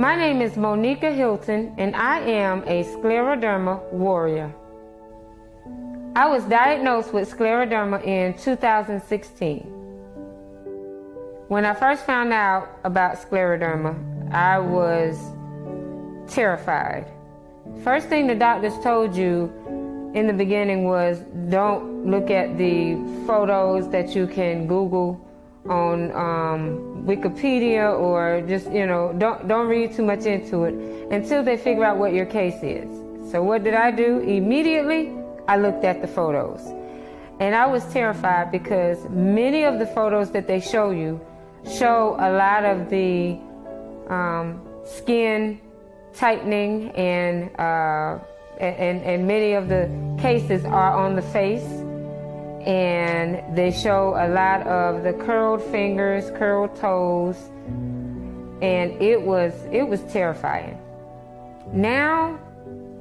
My name is Monica Hilton, and I am a scleroderma warrior. I was diagnosed with scleroderma in 2016. When I first found out about scleroderma, I was terrified. First thing the doctors told you in the beginning was don't look at the photos that you can Google on Wikipedia, or just, don't read too much into it until they figure out what your case is. So what did I do? Immediately, I looked at the photos. And I was terrified because many of the photos that they show you show a lot of the skin tightening, and many of the cases are on the face, and they show a lot of the curled fingers, curled toes, and it was terrifying. Now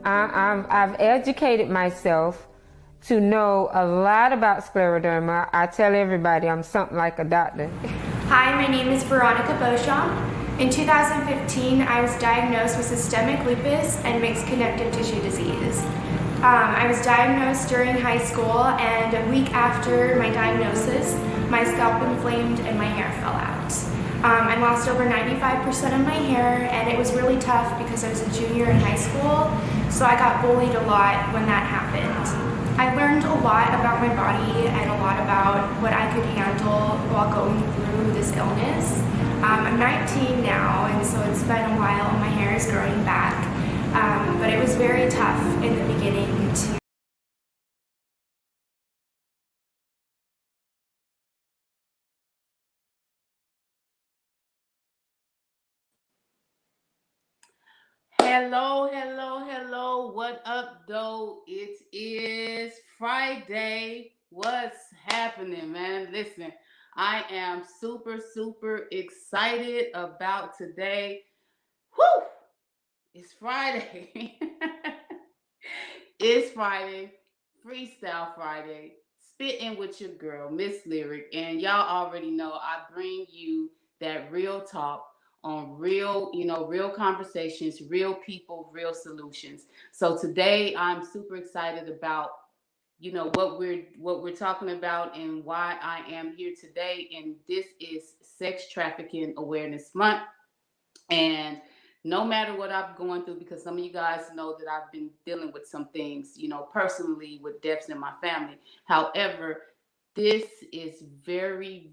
I've educated myself to know a lot about scleroderma. I tell everybody I'm something like a doctor. Hi, my name is Veronica Beauchamp. In 2015, I was diagnosed with systemic lupus and mixed connective tissue disease. I was diagnosed during high school, and a week after my diagnosis, my scalp inflamed and my hair fell out. I lost over 95% of my hair, and it was really tough because I was a junior in high school, so I got bullied a lot when that happened. I learned a lot about my body and a lot about what I could handle while going through this illness. I'm 19 now, and so it's been a while, and my hair is growing back. But it was very tough in the beginning to Hello. What up, though? It is Friday. What's happening, man? Listen, I am super excited about today. Whew! It's Friday. It's Friday. Freestyle Friday. Spittin' with your girl, Miss Lyrik. And y'all already know I bring you that real talk on real conversations, real people, real solutions. So today I'm super excited about what we're talking about and why I am here today. And this is Sex Trafficking Awareness Month. And no matter what I'm going through, because some of you guys know that I've been dealing with some things, personally, with deaths in my family. However, this is very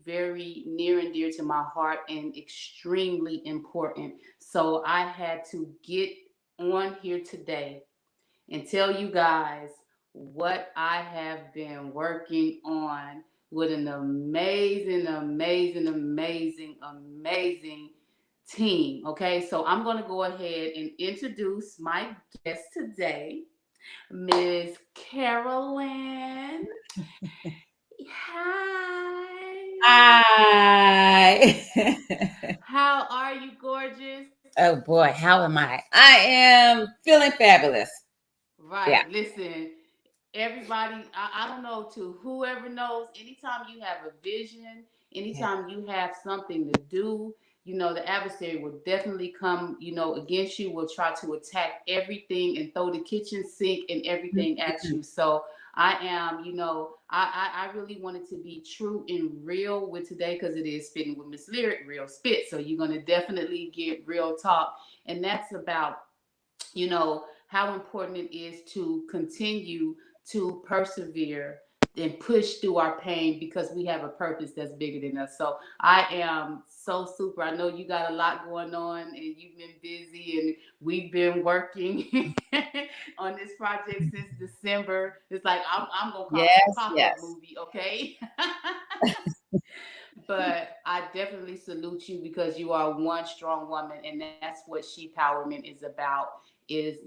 near and dear to my heart and extremely important. So I had to get on here today and tell you guys what I have been working on with an amazing team. Okay, so I'm going to go ahead and introduce my guest today, Ms. CAROLYN. Hi. How are you, gorgeous? Oh boy, how am I? I am feeling fabulous. Right. Yeah. Listen, everybody, I don't know, to whoever knows, anytime you have a vision, anytime you have something to do, the adversary will definitely come, against you, will try to attack everything and throw the kitchen sink and everything at you. So I am, I really wanted to be true and real with today, because it is Spitting with Miss Lyrik, real spit. So you're going to definitely get real talk. And that's about, how important it is to continue to persevere and push through our pain, because we have a purpose that's bigger than us. So I am so super. I know you got a lot going on and you've been busy, and we've been working on this project since December. It's like I'm gonna call it a pop-up movie, okay? But I definitely salute you, because you are one strong woman, and that's what SHEPOWERMENT is about, is,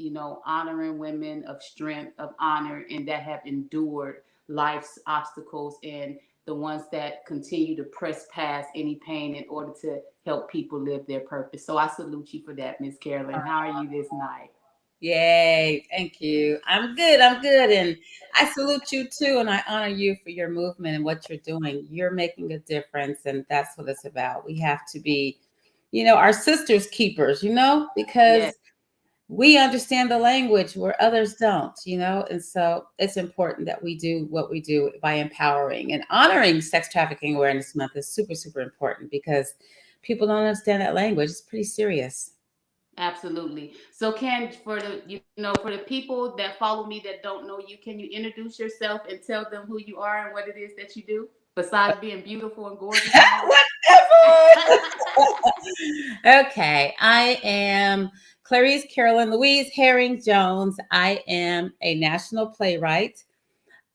honoring women of strength, of honor, and that have endured life's obstacles, and the ones that continue to press past any pain in order to help people live their purpose. So I salute you for that, Miss CAROLYN. How are you this night? Yay, thank you. I'm good. And I salute you too, and I honor you for your movement and what you're doing. You're making a difference, and that's what it's about. We have to be, our sisters keepers, because Yes, we understand the language where others don't, and so it's important that we do what we do by empowering and honoring Sex Trafficking Awareness Month is super, super important because people don't understand that language. It's pretty serious. absolutely. So can for the people that follow me that don't know you, can you introduce yourself and tell them who you are and what it is that you do besides being beautiful and gorgeous and all Whatever. that? Okay, I am Clarice Carolyn Louise Herring Jones. I am a national playwright.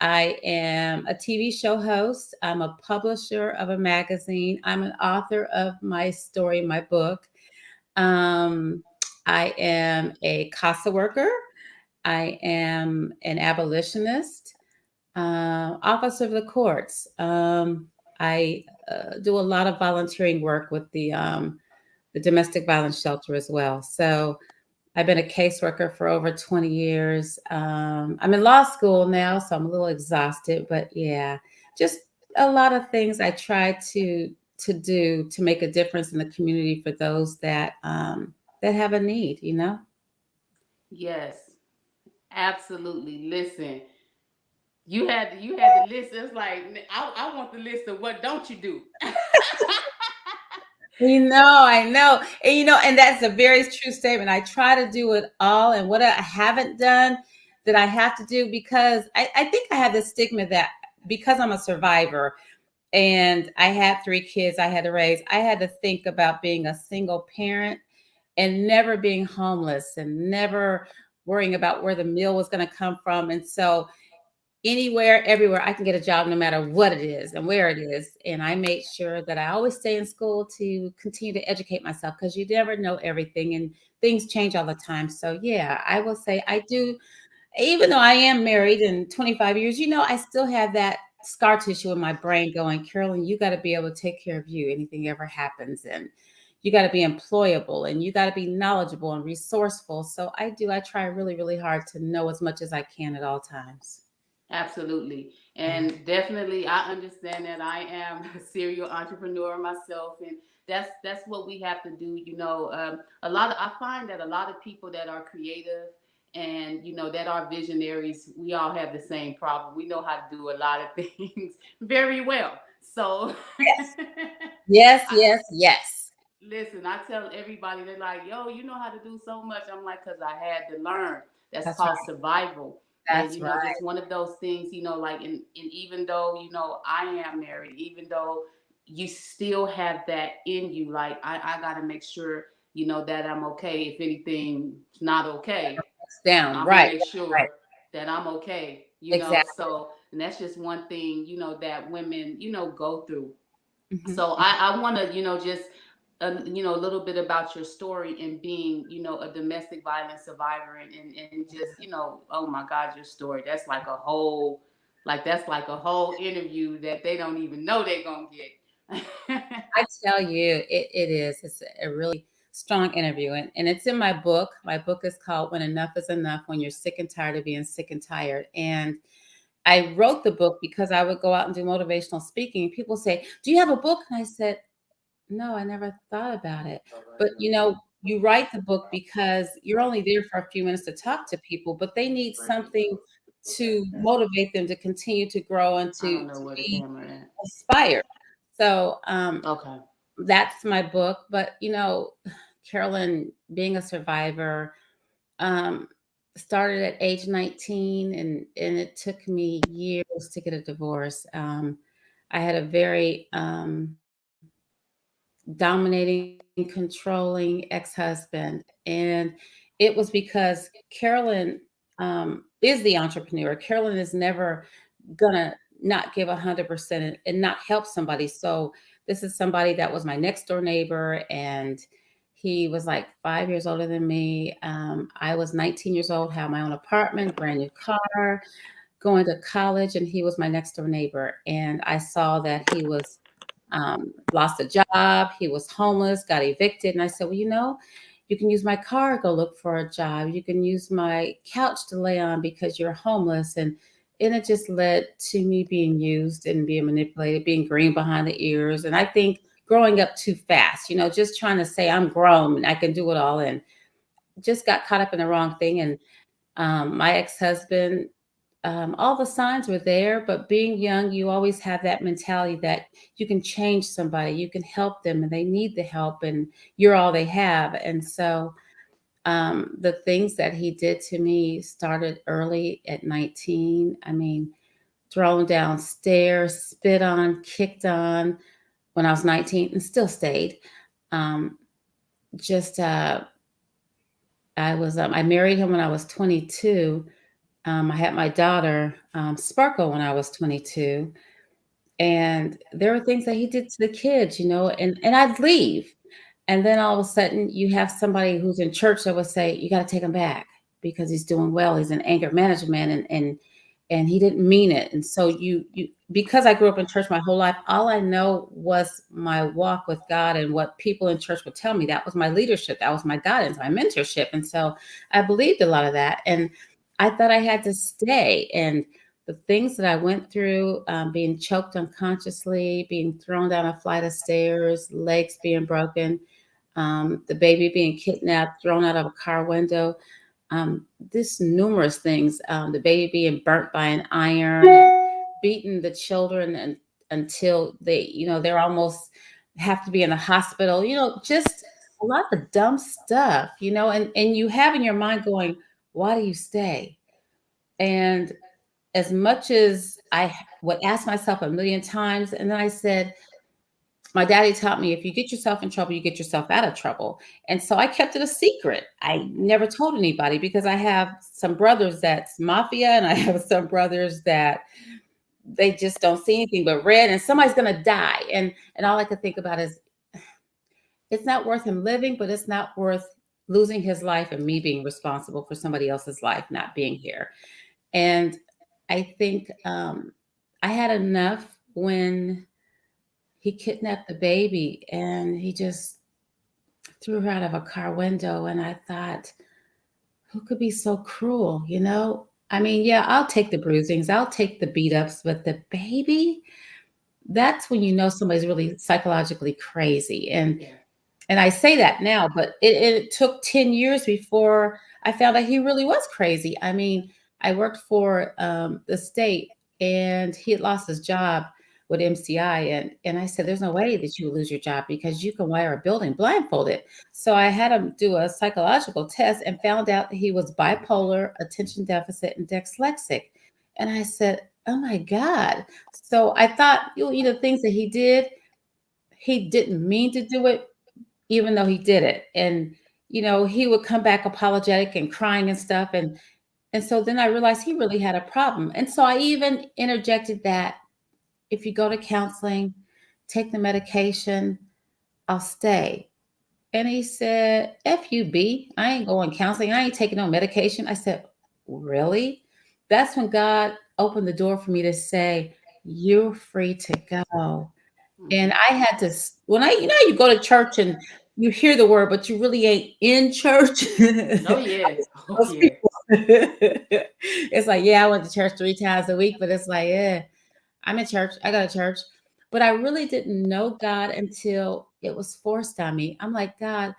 I am a TV show host. I'm a publisher of a magazine. I'm an author of my story, my book. Um, I am a CASA worker. I am an abolitionist, officer of the courts. I do a lot of volunteering work with the domestic violence shelter as well. So I've been a caseworker for over 20 years. I'm in law school now, so I'm a little exhausted, but yeah, just a lot of things I try to do to make a difference in the community for those that have a need. Yes, absolutely. Listen, you had the list. It's like I want the list of what don't you do. I know. And that's a very true statement. I try to do it all. And what I haven't done that I have to do because I think I have this stigma that because I'm a survivor and I had 3 kids I had to raise, I had to think about being a single parent and never being homeless and never worrying about where the meal was going to come from. And so anywhere, everywhere, I can get a job no matter what it is and where it is. And I made sure that I always stay in school to continue to educate myself because you never know everything and things change all the time. So, yeah, I will say I do, even though I am married in 25 years, I still have that scar tissue in my brain going, Carolyn, you got to be able to take care of you. Anything ever happens. And you got to be employable and you got to be knowledgeable and resourceful. So I try really, really hard to know as much as I can at all times. Absolutely. Yeah. And definitely I understand that I am a serial entrepreneur myself, and that's what we have to do. I find that a lot of people that are creative and that are visionaries, we all have the same problem. We know how to do a lot of things very well. So Yes. Yes, I, yes, yes. listen, I tell everybody, they're like, yo, you know how to do so much. I'm like, because I had to learn. That's That's called right. survival. And, That's right. just one of those things, like, and even though, I am married, even though you still have that in you, like, I got to make sure, that I'm okay. If anything's not okay, It's down. I'm going to Right. make Right. sure that I'm okay, Exactly. So, and that's just one thing, that women, go through. Mhm. So I want to, just, a little bit about your story and being, a domestic violence survivor and just, oh my God, your story. That's like a whole interview that they don't even know they're going to get. I tell you, it is. It's a really strong interview. And it's in my book. My book is called When Enough is Enough When You're Sick and Tired of Being Sick and Tired. And I wrote the book because I would go out and do motivational speaking. People say, do you have a book? And I said, no, I never thought about it. But you write the book because you're only there for a few minutes to talk to people, but they need something to motivate them to continue to grow and I to don't know where the be camera at. inspired. So Okay. that's my book. But Carolyn, being a survivor, um, started at age 19, and it took me years to get a divorce. I had a very dominating, controlling ex-husband. And it was because Carolyn is the entrepreneur. Carolyn is never gonna not give 100% and not help somebody. So this is somebody that was my next door neighbor, and he was like 5 years older than me. I was 19 years old, had my own apartment, brand new car, going to college, and he was my next door neighbor. And I saw that he was lost a job, he was homeless, got evicted. And I said, well, you can use my car, go look for a job. You can use my couch to lay on because you're homeless. And it just led to me being used and being manipulated, being green behind the ears. And I think growing up too fast, just trying to say I'm grown and I can do it all, and just got caught up in the wrong thing. And my ex-husband, all the signs were there, but being young, you always have that mentality that you can change somebody, you can help them, and they need the help, and you're all they have. And so the things that he did to me started early at 19. I mean, thrown downstairs, spit on, kicked on when I was 19, and still stayed. Um, just I married him when I was 22. I had my daughter, Sparkle, when I was 22. And there were things that he did to the kids, and I'd leave. And then all of a sudden you have somebody who's in church that would say, you got to take him back because he's doing well. He's in anger management, and he didn't mean it. And so you because I grew up in church my whole life, all I know was my walk with God and what people in church would tell me. That was my leadership. That was my guidance, my mentorship. And so I believed a lot of that. And I thought I had to stay. And the things that I went through, being choked unconsciously, being thrown down a flight of stairs, legs being broken, the baby being kidnapped, thrown out of a car window, this numerous things, the baby being burnt by an iron, beating the children until they're almost have to be in the hospital, just a lot of dumb stuff, and you have in your mind going, why do you stay? And as much as I would ask myself a million times, and then I said, my daddy taught me, if you get yourself in trouble, you get yourself out of trouble. And so I kept it a secret. I never told anybody because I have some brothers that's mafia, and I have some brothers that they just don't see anything but red, and somebody's going to die. And all I could think about is, it's not worth him living, but it's not worth losing his life and me being responsible for somebody else's life not being here. And I think I had enough when he kidnapped the baby and he just threw her out of a car window. And I thought, who could be so cruel, I mean, yeah, I'll take the bruisings, I'll take the beat ups, but the baby, that's when somebody's really psychologically crazy. And I say that now, but it took 10 years before I found out he really was crazy. I mean, I worked for the state, and he had lost his job with MCI. And I said, there's no way that you will lose your job because you can wire a building blindfolded. So I had him do a psychological test and found out that he was bipolar, attention deficit, and dyslexic. And I said, oh my God. So I thought, the things that he did, he didn't mean to do it, even though he did it. And, he would come back apologetic and crying and stuff. And so then I realized he really had a problem. And so I even interjected that if you go to counseling, take the medication, I'll stay. And he said, F you, B, I ain't going counseling. I ain't taking no medication. I said, really? That's when God opened the door for me to say, you're free to go. And I had to, when you go to church and you hear the word, but you really ain't in church. Oh, yeah. Oh, yeah. It's like, yeah, I went to church 3 times a week, but it's like, yeah, I'm in church. I go to church. But I really didn't know God until it was forced on me. I'm like, God,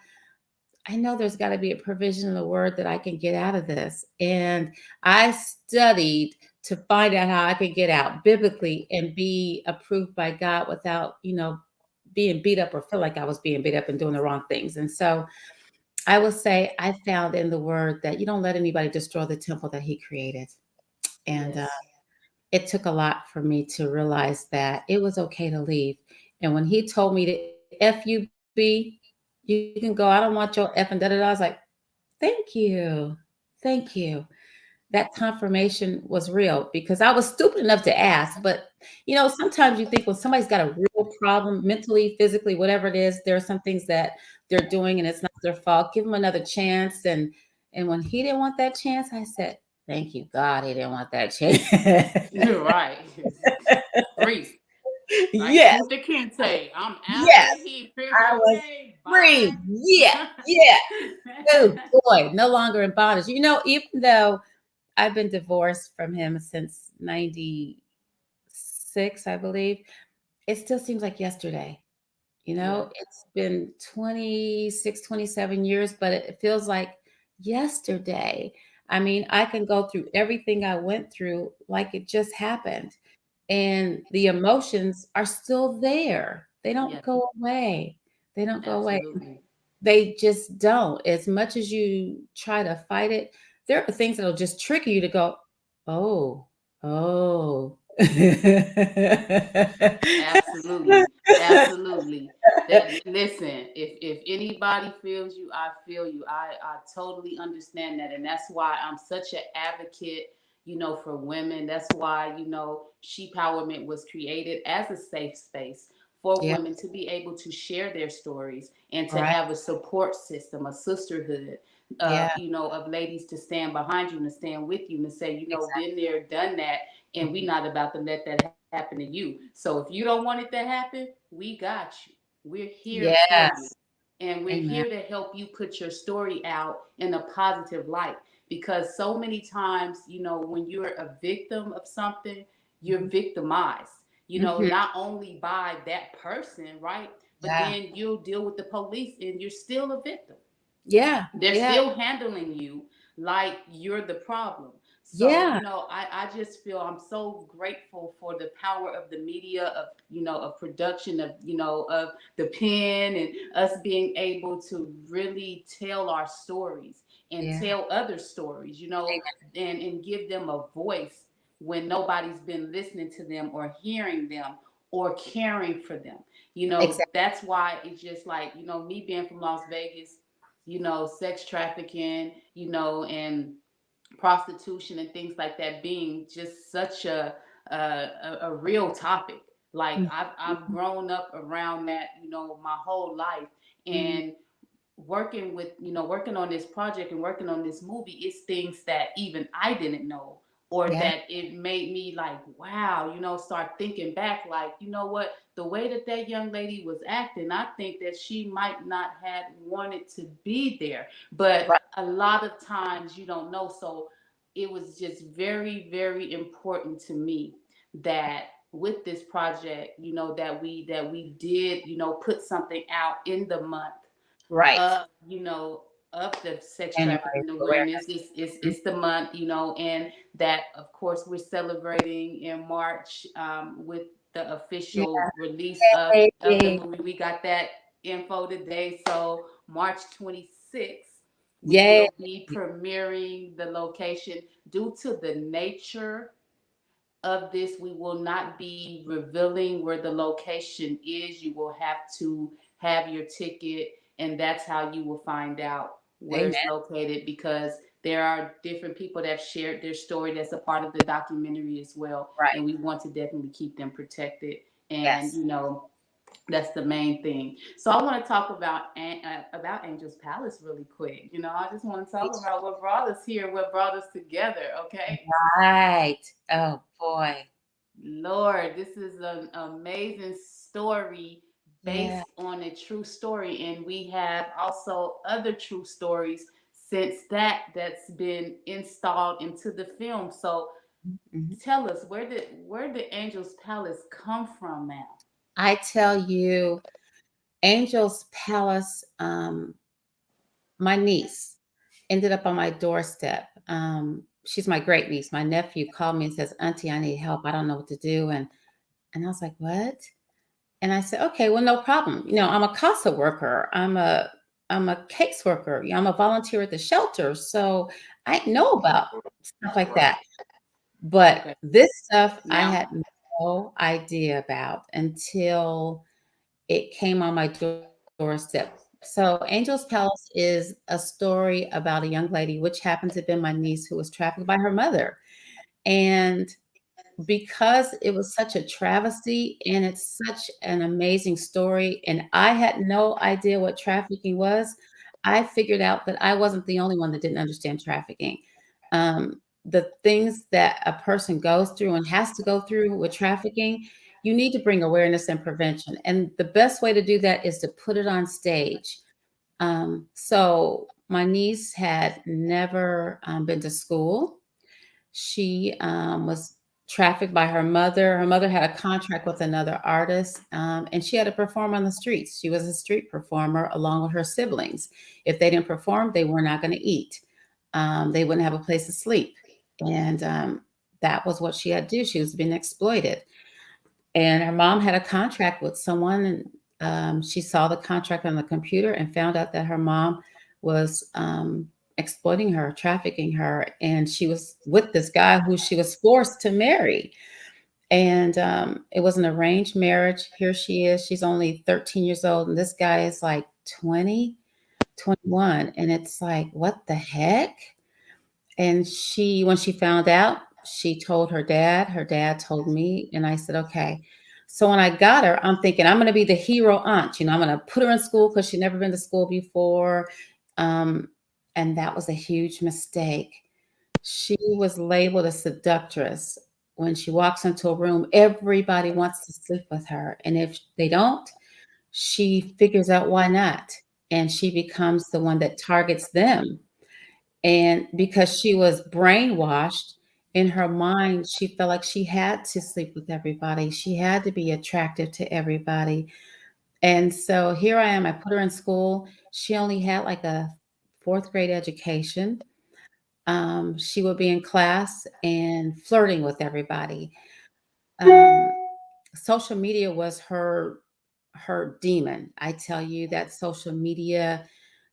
I know there's got to be a provision in the word that I can get out of this. And I studied to find out how I could get out biblically and be approved by God without, being beat up or feel like I was being beat up and doing the wrong things. And so I will say I found in the word that you don't let anybody destroy the temple that he created. And Yes. It took a lot for me to realize that it was okay to leave. And when he told me to FUB, you can go, I don't want your F and da-da-da. I was like, thank you. Thank you. That confirmation was real because I was stupid enough to ask. But, sometimes you think when somebody's got a real problem, mentally, physically, whatever it is, there are some things that they're doing and it's not their fault. Give them another chance. And when he didn't want that chance, I said, thank you, God, he didn't want that chance. You're right. Free. Like Yes. Kunta Kinte, I'm out Yes. of here. I was Okay, free. bye. Yeah. Oh boy, no longer in bondage. Even though I've been divorced from him since 96, I believe, it still seems like yesterday. You Yeah, know, it's been 26, 27 years, but it feels like yesterday. I mean, I can go through everything I went through like it just happened. And the emotions are still there. They don't yeah, go away. They don't go away. absolutely. They just don't. As much as you try to fight it, there are things that'll just trigger you to go, oh, oh. Absolutely, absolutely. That listen, if anybody feels you, I feel you. I totally understand that, and that's why I'm such an advocate. For women. That's why Shepowerment was created as a safe space for Yeah, women to be able to share their stories and to right. have a support system, a sisterhood Yeah, of ladies to stand behind you and to stand with you and to say, exactly. been there, done that, and we Mhm. not about to let that happen to you. So if you don't want it to happen, we got you. We're here for you. Yes. And we're Amen. here to help you put your story out in a positive light. Because so many times, when you're a victim of something, you're Mhm. victimized, Mhm. not only by that person, right? But Yeah. then you'll deal with the police and you're still a victim. Yeah. They're Yeah. still handling you like you're the problem. So, Yeah. I just feel I'm so grateful for the power of the media, of production, of the pen, and us being able to really tell our stories and Yeah. tell other stories, Amen. and give them a voice when nobody's been listening to them or hearing them or caring for them. Exactly. That's why it's just like, me being from Las Vegas, sex trafficking, and prostitution and things like that being just such a real topic. Like Mhm. I've grown up around that, my whole life, Mhm. and working on this project and working on this movie is things that even I didn't know, or Yeah. that it made me like, wow, start thinking back, like, what, the way that that young lady was acting, I think that she might not have wanted to be there, but Right. a lot of times you don't know. So it was just very, very important to me that with this project, that we did, put something out in the month Right. of of the sex January trafficking awareness. awareness. Mhm. It's the month, and that of course we're celebrating in March, with the Yeah. official release of the Yay. movie. We got that info today, so March 26th we Yay. will be premiering the location. Due to the nature of this, we will not be revealing where the location is. You will have to have your ticket, and that's how you will find out where it's Amen. located, because there are different people that have shared their story that's a part of the documentary as well. Right. And we want to definitely keep them protected. And, Yes. that's the main thing. So I want to talk about Angel's Palace really quick. I just want to talk about what brought us here, what brought us together. Okay. Right. Oh boy. Lord, this is an amazing story Yeah. based on a true story. And we have also other true stories since that's been installed into the film. So Mhm. tell us, where did Angel's Palace come from now? I tell you, Angel's Palace, my niece ended up on my doorstep. She's my great niece. My nephew called me and says, Auntie, I need help. I don't know what to do. And I was like, what? And I said, okay, well, no problem. I'm a CASA worker. I'm a caseworker. I'm a volunteer at the shelter. So I know about stuff like that. But Okay. this stuff I Now, had no idea about until it came on my doorstep. So Angel's Palace is a story about a young lady, which happened to have been my niece, who was trafficked by her mother. And because it was such a travesty and it's such an amazing story, and I had no idea what trafficking was, I figured out that I wasn't the only one that didn't understand trafficking. The things that a person goes through and has to go through with trafficking, you need to bring awareness and prevention. And the best way to do that is to put it on stage. So my niece had never been to school. She was trafficked by her mother. Her mother had a contract with another artist, and she had to perform on the streets. She was a street performer along with her siblings. If they didn't perform, they were not going to eat. They wouldn't have a place to sleep. And that was what she had to do. She was being exploited. And her mom had a contract with someone, and she saw the contract on the computer and found out that her mom was exploiting her, trafficking her, and she was with this guy who she was forced to marry. And it was an arranged marriage. Here she is. She's only 13 years old, and this guy is like 20, 21. And it's like, what the heck? And when she found out, she told her dad. Her dad told me, and I said, okay. So when I got her, I'm thinking I'm going to be the hero aunt. I'm going to put her in school because she'd never been to school before. And that was a huge mistake. She was labeled a seductress. When she walks into a room, everybody wants to sleep with her. And if they don't, she figures out why not. And she becomes the one that targets them. And because she was brainwashed in her mind, she felt like she had to sleep with everybody. She had to be attractive to everybody. And so here I am. I put her in school. She only had like a fourth grade education. She would be in class and flirting with everybody. Um, Social media was her demon. I tell you that social media,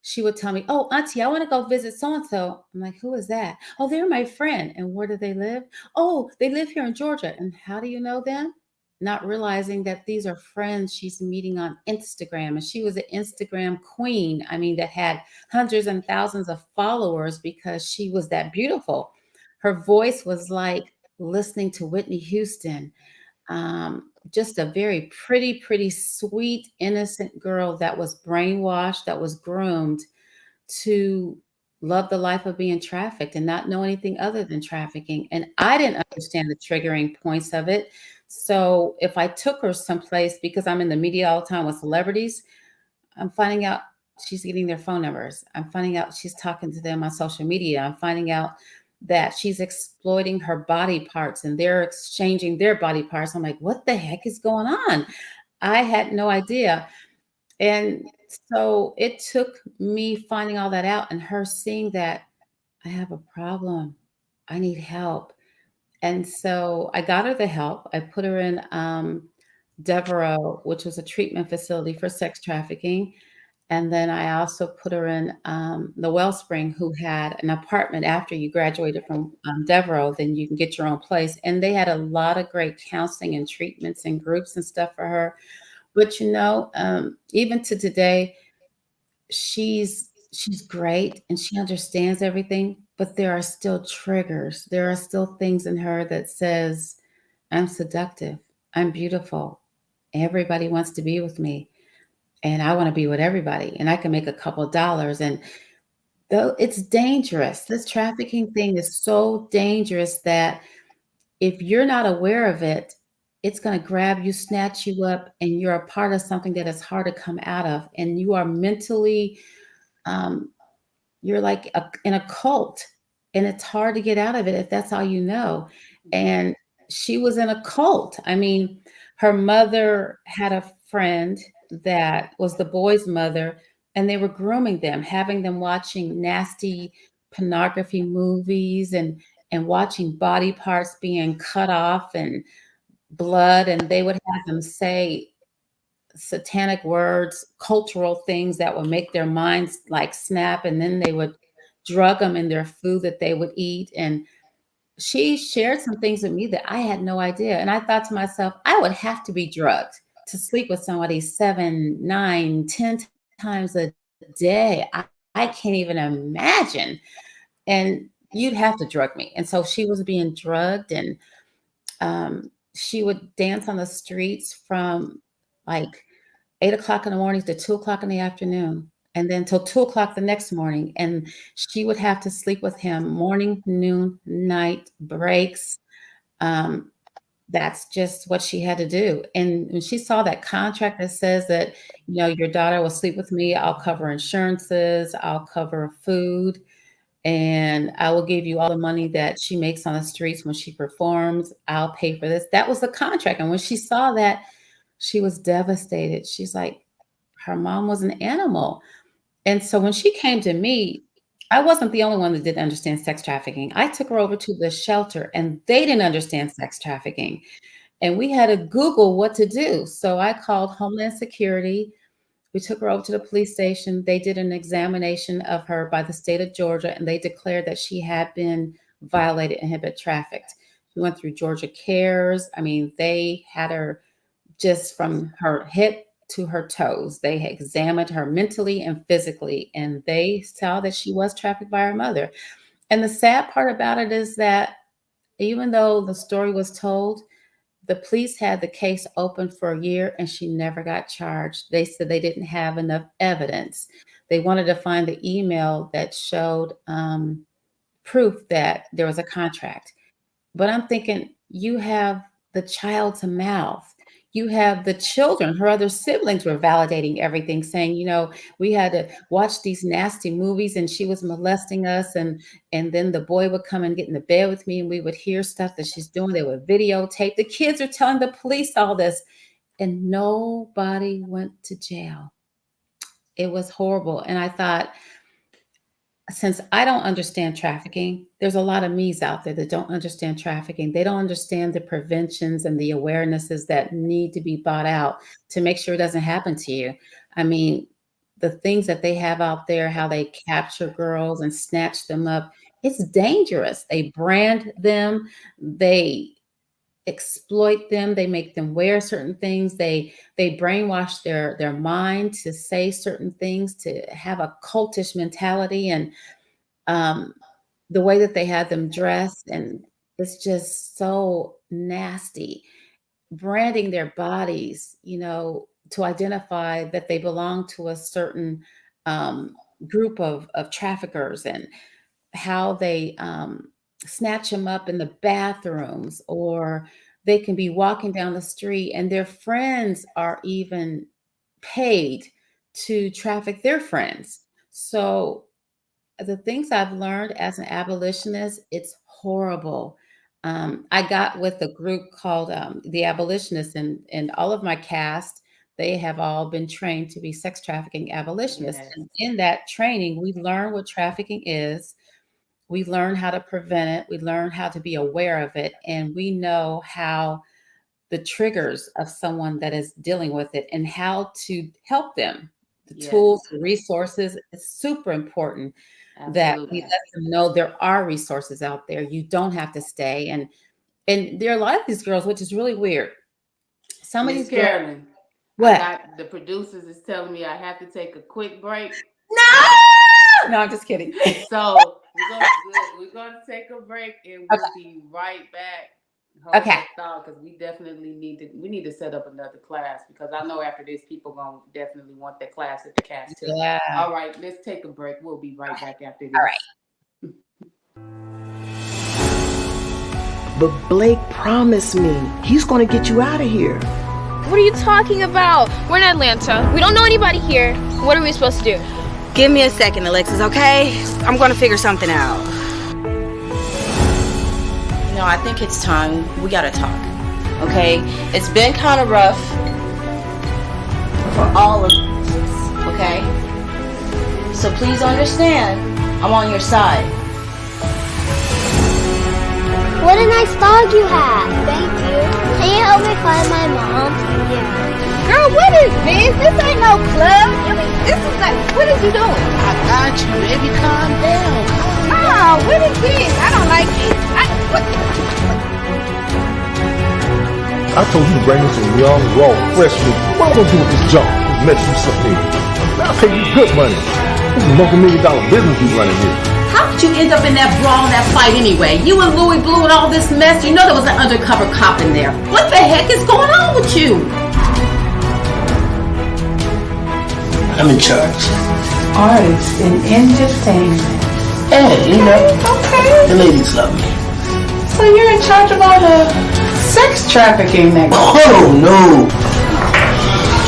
she would tell me, "Oh, auntie, I want to go visit so and so." I'm like, "Who is that?" "Oh, they're my friend." "And where do they live?" "Oh, they live here in Georgia." "And how do you know them?" Not realizing that these are friends she's meeting on Instagram. And she was an Instagram queen. I mean, that had hundreds and thousands of followers because she was that beautiful. Her voice was like listening to Whitney Houston. Just a very pretty, sweet, innocent girl that was brainwashed, that was groomed to love the life of being trafficked and not know anything other than trafficking. And I didn't understand the triggering points of it. So if I took her someplace, because I'm in the media all the time with celebrities, I'm finding out she's getting their phone numbers. I'm finding out she's talking to them on social media. I'm finding out that she's exploiting her body parts and they're exchanging their body parts. I'm like, what the heck is going on? I had no idea. And so it took me finding all that out and her seeing that I have a problem. I need help. And so I got her the help. I put her in Devereaux, which was a treatment facility for sex trafficking. And then I also put her in the Wellspring, who had an apartment after you graduated from Devereaux, then you can get your own place. And they had a lot of great counseling and treatments and groups and stuff for her. But even to today, she's great and she understands everything, but there are still triggers. There are still things in her that says, I'm seductive, I'm beautiful, everybody wants to be with me, and I want to be with everybody, and I can make a couple of dollars. And though it's dangerous, this trafficking thing is so dangerous that if you're not aware of it, it's going to grab you, snatch you up, and you're a part of something that is hard to come out of. And you are mentally, you're like in a cult, and it's hard to get out of it if that's all you know. And she was in a cult. I mean, her mother had a friend that was the boy's mother, and they were grooming them, having them watching nasty pornography movies and watching body parts being cut off and blood, and they would have them say satanic words, cultural things that would make their minds like snap, and then they would drug them in their food that they would eat. And she shared some things with me that I had no idea. And I thought to myself, I would have to be drugged to sleep with somebody 7, 9, 10 times a day. I can't even imagine. And you'd have to drug me. And so she was being drugged, and she would dance on the streets from like 8 o'clock in the morning to 2 o'clock in the afternoon, and then till 2 o'clock the next morning. And she would have to sleep with him morning, noon, night, breaks. That's just what she had to do. And when she saw that contract that says that, your daughter will sleep with me, I'll cover insurances, I'll cover food, and I will give you all the money that she makes on the streets when she performs. I'll pay for this. That was the contract. And when she saw that, she was devastated. She's like, her mom was an animal. And so when she came to me, I wasn't the only one that didn't understand sex trafficking. I took her over to the shelter and they didn't understand sex trafficking. And we had to Google what to do. So I called Homeland Security. We took her over to the police station. They did an examination of her by the state of Georgia, and they declared that she had been violated and had been trafficked. She went through Georgia Cares. I mean, they had her just from her hip to her toes. They had examined her mentally and physically, and they saw that she was trafficked by her mother. And the sad part about it is that even though the story was told, the police had the case open for a year and she never got charged. They said they didn't have enough evidence. They wanted to find the email that showed proof that there was a contract. But I'm thinking, you have the child's mouth. You have the children, her other siblings were validating everything, saying, we had to watch these nasty movies and she was molesting us. And then the boy would come and get in the bed with me and we would hear stuff that she's doing. They would videotape. The kids are telling the police all this and nobody went to jail. It was horrible. And I thought, since I don't understand trafficking, there's a lot of me's out there that don't understand trafficking. They don't understand the preventions and the awarenesses that need to be brought out to make sure it doesn't happen to you. I mean, the things that they have out there, how they capture girls and snatch them up, it's dangerous. They brand them, they exploit them, they make them wear certain things, they brainwash their mind to say certain things, to have a cultish mentality, and the way that they have them dressed, and it's just so nasty. Branding their bodies, to identify that they belong to a certain group of traffickers, and how they snatch them up in the bathrooms, or they can be walking down the street and their friends are even paid to traffic their friends. So the things I've learned as an abolitionist, it's horrible. I got with a group called the Abolitionists, and all of my cast, they have all been trained to be sex trafficking abolitionists. Yes. And in that training, we learn what trafficking is. We learn how to prevent it. We learn how to be aware of it. And we know how the triggers of someone that is dealing with it and how to help them. The yes. tools, the resources, it's super important. Absolutely. That we let them know there are resources out there. You don't have to stay. And there are a lot of these girls, which is really weird. Some of these girls. CAROLYN, what? The producers is telling me I have to take a quick break. No, I'm just kidding. So we're gonna take a break and we'll be right back. Okay. Because we definitely need to set up another class, because I know after this people gonna definitely want that class at the cast too. Yeah. All right, let's take a break. We'll be right back after this. All right. But Blake promised me he's gonna get you out of here. What are you talking about? We're in Atlanta. We don't know anybody here. What are we supposed to do? Give me a second, Alexis, okay? I'm gonna figure something out. No, I think it's time. We gotta talk, okay? It's been kind of rough for all of us, okay? So please understand, I'm on your side. What a nice dog you have. Thank you. Can you help me find my mom? Yeah. Girl, what is this? This ain't no club. I mean, this is like, what is you doing? I got you, baby. Calm down. Oh, what is this? I don't like it. I told you to bring me some young, raw, fresh meat. What am I gonna do with this junk? Mess you something. I'll pay you good money. This is a multi-million-dollar business you running here. How did you end up in that brawl, that fight anyway? You and Louis Blue and all this mess. You know there was an undercover cop in there. What the heck is going on with you? I'm in charge. Arts and entertainment. Hey, Okay. the ladies love me. So you're in charge of all the sex trafficking next? Oh, no.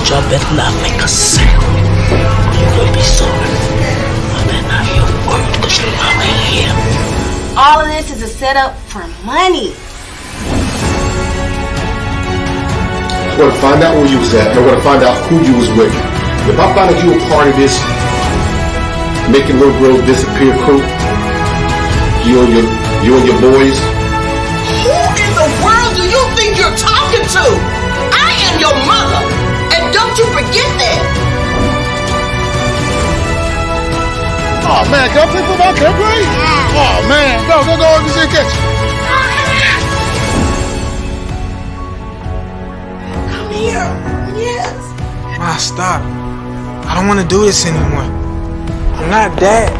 Y'all better not make a sound. You're going to be sorry. I better not hear a word, because your mama ain't set up for money. I'm going to find out where you was at. I'm going to find out who you was with. If I find out you were part of this making little girls disappear crew, you and your boys. Who in the world do you think you're talking to? I am your mother, and don't you forget that. Oh man, can I play football? Can I play? Oh man, go, let me see a catch. Come here. Yes. Ma, stop. I don't want to do this anymore. I'm not Dad.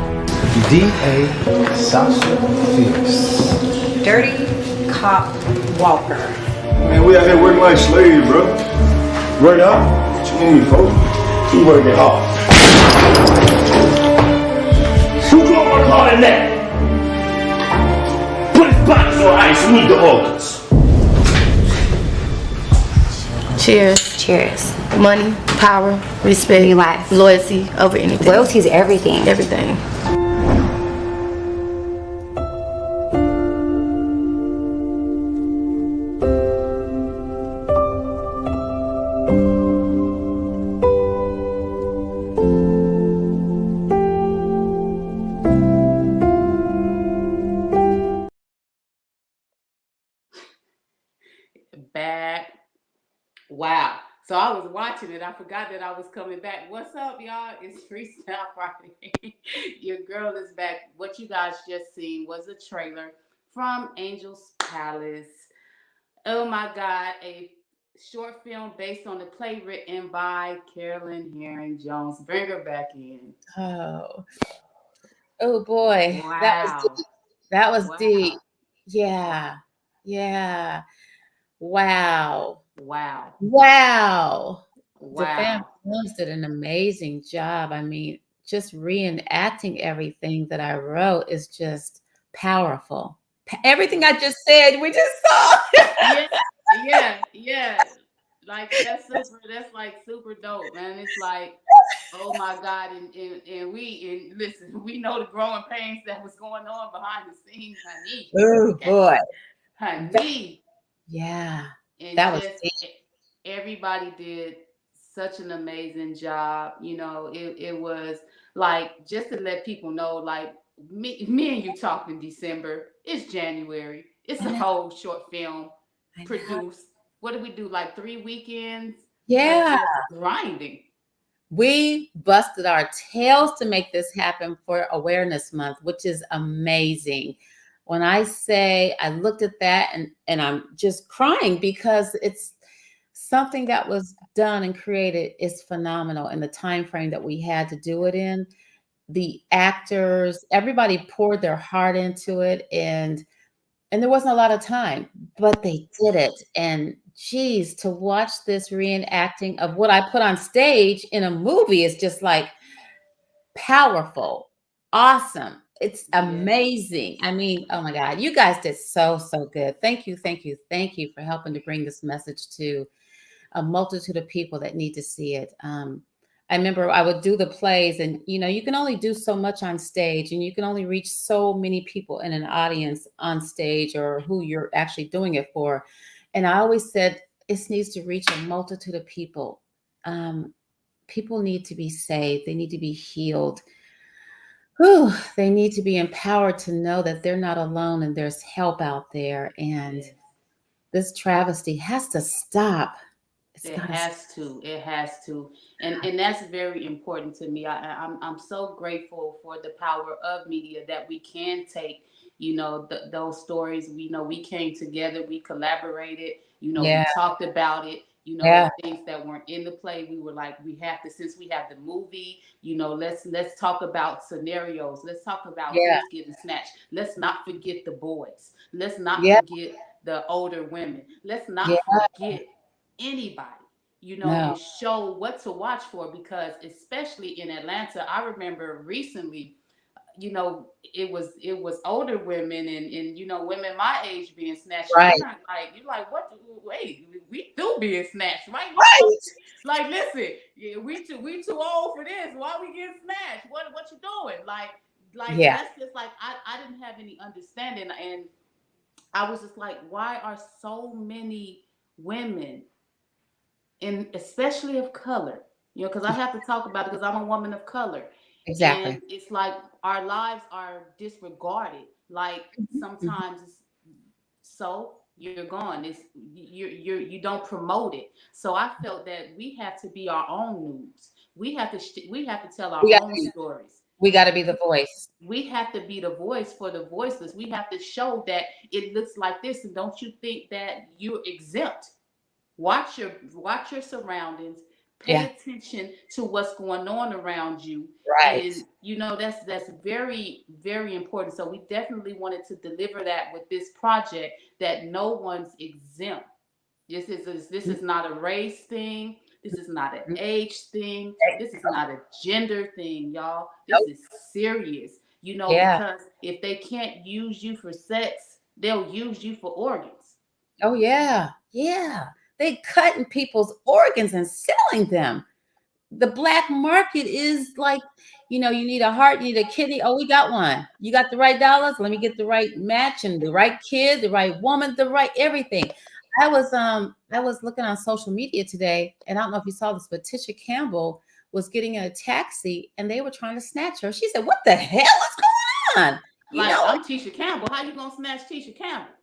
D.A. Sasha Fierce. Dirty Cop Walker. Man, we out here working like slaves, bro. Right out? What you mean, folks? We working hard. Who gonna work harder than that? Put his box on ice. We need the organs. Cheers. Cheers. Money, power, respect, life, loyalty over anything. Loyalty is everything. Everything. Back. Wow. So I was watching it. I forgot that I was coming back. What's up, y'all? It's Freestyle Friday. Your girl is back. What you guys just seen was a trailer from Angel's Palace. Oh my God. A short film based on the play written by CAROLYN Jones. Bring her back in. Oh boy. Wow. That was deep. Yeah. Yeah. Wow. Wow. Wow. Wow. The Fan Films did an amazing job. I mean, just reenacting everything that I wrote is just powerful. Everything I just said, we just saw. Yeah. Like that's like super dope, man. It's like, oh my God, and listen, we know the growing pains that was going on behind the scenes, honey. Oh boy. Honey. Yeah. And that was everybody did such an amazing job. You know, it was like, just to let people know, like me and you talked in December. It's January. It's a whole short film produced. What did we do? Like 3 weekends? Yeah. Grinding. We busted our tails to make this happen for Awareness Month, which is amazing. When I say I looked at that and I'm just crying because it's something that was done and created is phenomenal. And the time frame that we had to do it in, the actors, everybody poured their heart into it, and there wasn't a lot of time, but they did it. And geez, to watch this reenacting of what I put on stage in a movie is just like powerful, awesome. It's amazing. I mean, oh my God, you guys did so good. Thank you for helping to bring this message to a multitude of people that need to see it. I remember I would do the plays, and you can only do so much on stage, and you can only reach so many people in an audience on stage, or who you're actually doing it for. And I always said it needs to reach a multitude of people. People need to be saved. They need to be healed. They need to be empowered to know that they're not alone and there's help out there. And this travesty has to stop. It has to. And that's very important to me. I'm so grateful for the power of media, that we can take, those stories. We came together, we collaborated, we talked about it. Things that weren't in the play, we were like, since we have the movie, let's talk about scenarios. Let's talk about who's getting snatched. Let's not forget the boys. Let's not forget the older women. Let's not forget anybody, and show what to watch for, because especially in Atlanta, I remember recently, it was older women and women my age being snatched. Right. You're like, what? Wait, we do being snatched, right? Right. Like, listen, we too old for this. Why we getting snatched? What you doing? That's just like, I didn't have any understanding, and I was just like, why are so many women, and especially of color, you know, because I have to talk about it because I'm a woman of color. Exactly. And it's like our lives are disregarded. Like sometimes it's, so you're gone. It's you don't promote it. So I felt that we have to be our own news. We have to tell our own stories. We got to be the voice. We have to be the voice for the voiceless. We have to show that it looks like this, and don't you think that you're exempt? Watch your surroundings. Pay attention to what's going on around you. Right. And you know, that's very, very important. So we definitely wanted to deliver that with this project, that no one's exempt. This is not a race thing. This is not an age thing. This is not a gender thing, y'all. This is serious. You know, because if they can't use you for sex, they'll use you for organs. Oh yeah. Yeah. They cutting people's organs and selling them. The black market is like, you know, you need a heart, you need a kidney. Oh, we got one. You got the right dollars. Let me get the right match and the right kid, the right woman, the right everything. I was looking on social media today, and I don't know if you saw this, but Tisha Campbell was getting in a taxi and they were trying to snatch her. She said, "What the hell is going on?" I'm Tisha Campbell. How you gonna snatch Tisha Campbell?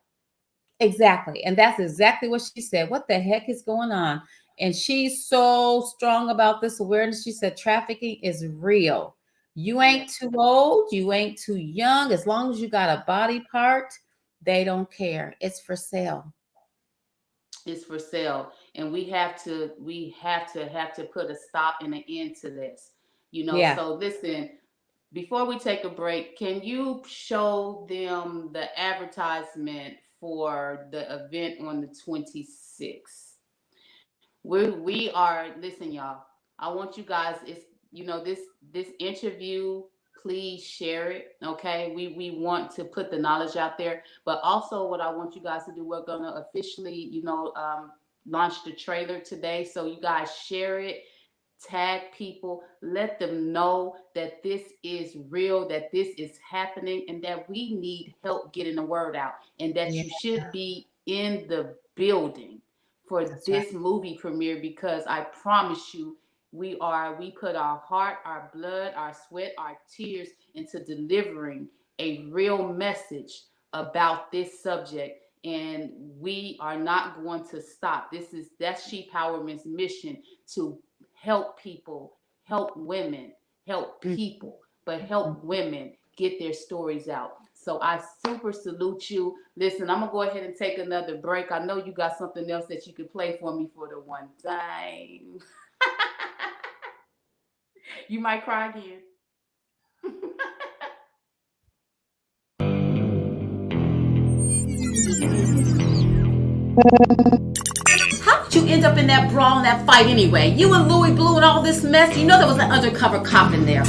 Exactly. And that's exactly what she said. What the heck is going on? And she's so strong about this awareness. She said trafficking is real. You ain't too old. You ain't too young. As long as you got a body part, they don't care. It's for sale. It's for sale. And we have to put a stop and an end to this. You know, so listen, before we take a break, can you show them the advertisement for the event on the 26th? We are, listen, y'all, I want you guys, it's, you know, this interview, please share it. Okay. We want to put the knowledge out there, but also what I want you guys to do, we're going to officially, you know, launch the trailer today. So you guys share it, tag people, let them know that this is real, that this is happening, and that we need help getting the word out, and that you should be in the building for this movie premiere, because I promise you, we put our heart, our blood, our sweat, our tears into delivering a real message about this subject, and we are not going to stop. That's SHEPOWERMENT's mission, to help people, help women, help people, but help women get their stories out. So I super salute you. Listen, I'm going to go ahead and take another break. I know you got something else that you could play for me for the one time. You might cry again. How did you end up in that brawl and that fight anyway? You and Louis Blue and all this mess. You know there was an undercover cop in there.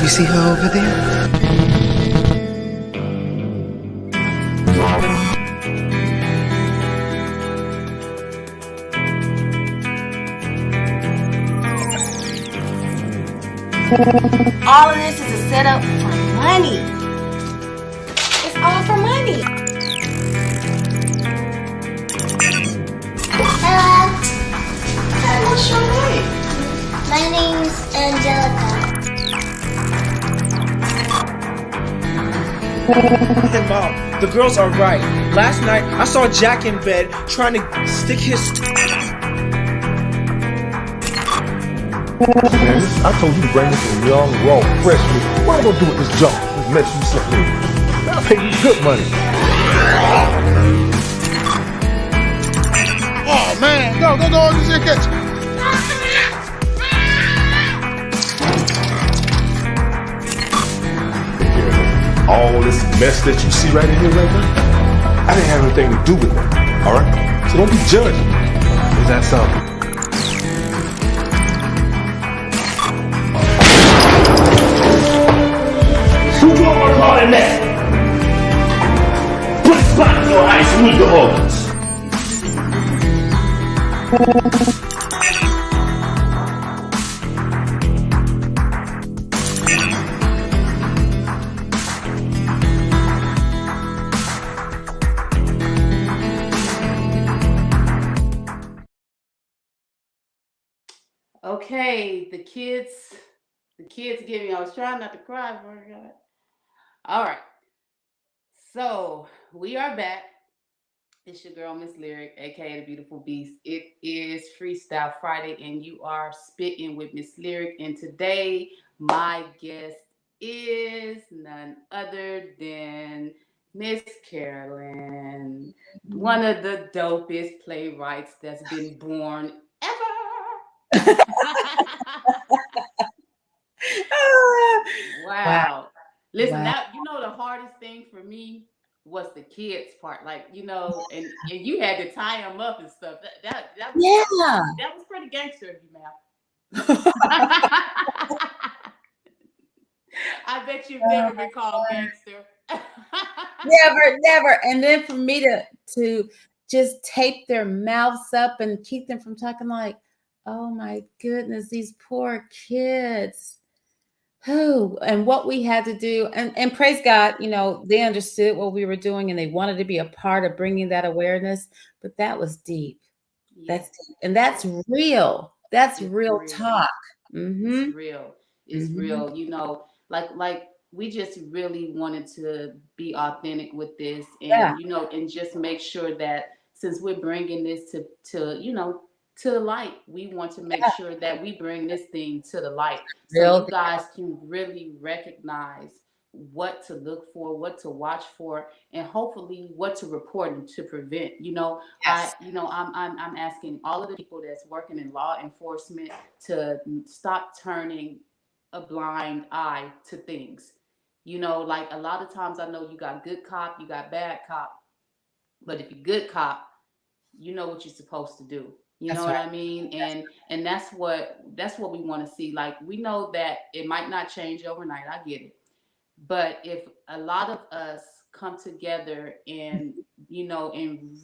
You see her over there? All of this is a setup for money. It's all for money. Hello. What's your name? My name's Angelica. Hey, Mom, the girls are right. Last night, I saw Jack in bed trying to stick his... Man, I told you to bring me some young, raw, fresh meat. What am I gonna do with this junk? This mess you sent me? I'll pay you good money. Oh man, go, this is catch. All this mess that you see right in here right now, I didn't have anything to do with that. Alright? So don't be judging. Is that something? Who do I work harder than that? Put a spot in your eyes and need the organs. Okay, the kids giving. I was trying not to cry for God. All right, so we are back. It's your girl, Miss Lyrik, aka the Beautiful Beast. It is Freestyle Friday, and you are spitting with Miss Lyrik. And today, my guest is none other than Miss CAROLYN, one of the dopest playwrights that's been born ever. Wow. Listen, Wow. that the hardest thing for me was the kids part. Like, and you had to tie them up and stuff. That was pretty gangster of you, ma'am. I bet you've never been called gangster. Never. And then for me to just tape their mouths up and keep them from talking, like, oh my goodness, these poor kids. And what we had to do, and praise God, they understood what we were doing and they wanted to be a part of bringing that awareness, but that was deep. Yes. And that's real. That's It's real real. talk. It's real. It's real. Like we just really wanted to be authentic with this, and and just make sure that since we're bringing this to the light, we want to make sure that we bring this thing to the light, so Real you guys can really recognize what to look for, what to watch for, and hopefully what to report and to prevent. I'm asking all of the people that's working in law enforcement to stop turning a blind eye to things. Like a lot of times I know you got good cop, you got bad cop, but if you're good cop, you know what you're supposed to do. You know what I mean? And that's what we want to see. Like, we know that it might not change overnight. I get it. But if a lot of us come together and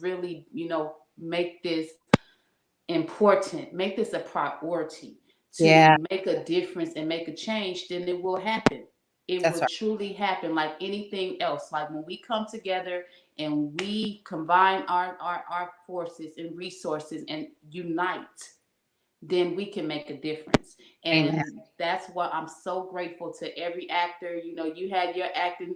really, make this important, make this a priority to make a difference and make a change, then it will happen. It will truly happen, like anything else. Like when we come together and we combine our forces and resources and unite, then we can make a difference. And that's why I'm so grateful to every actor. You had your acting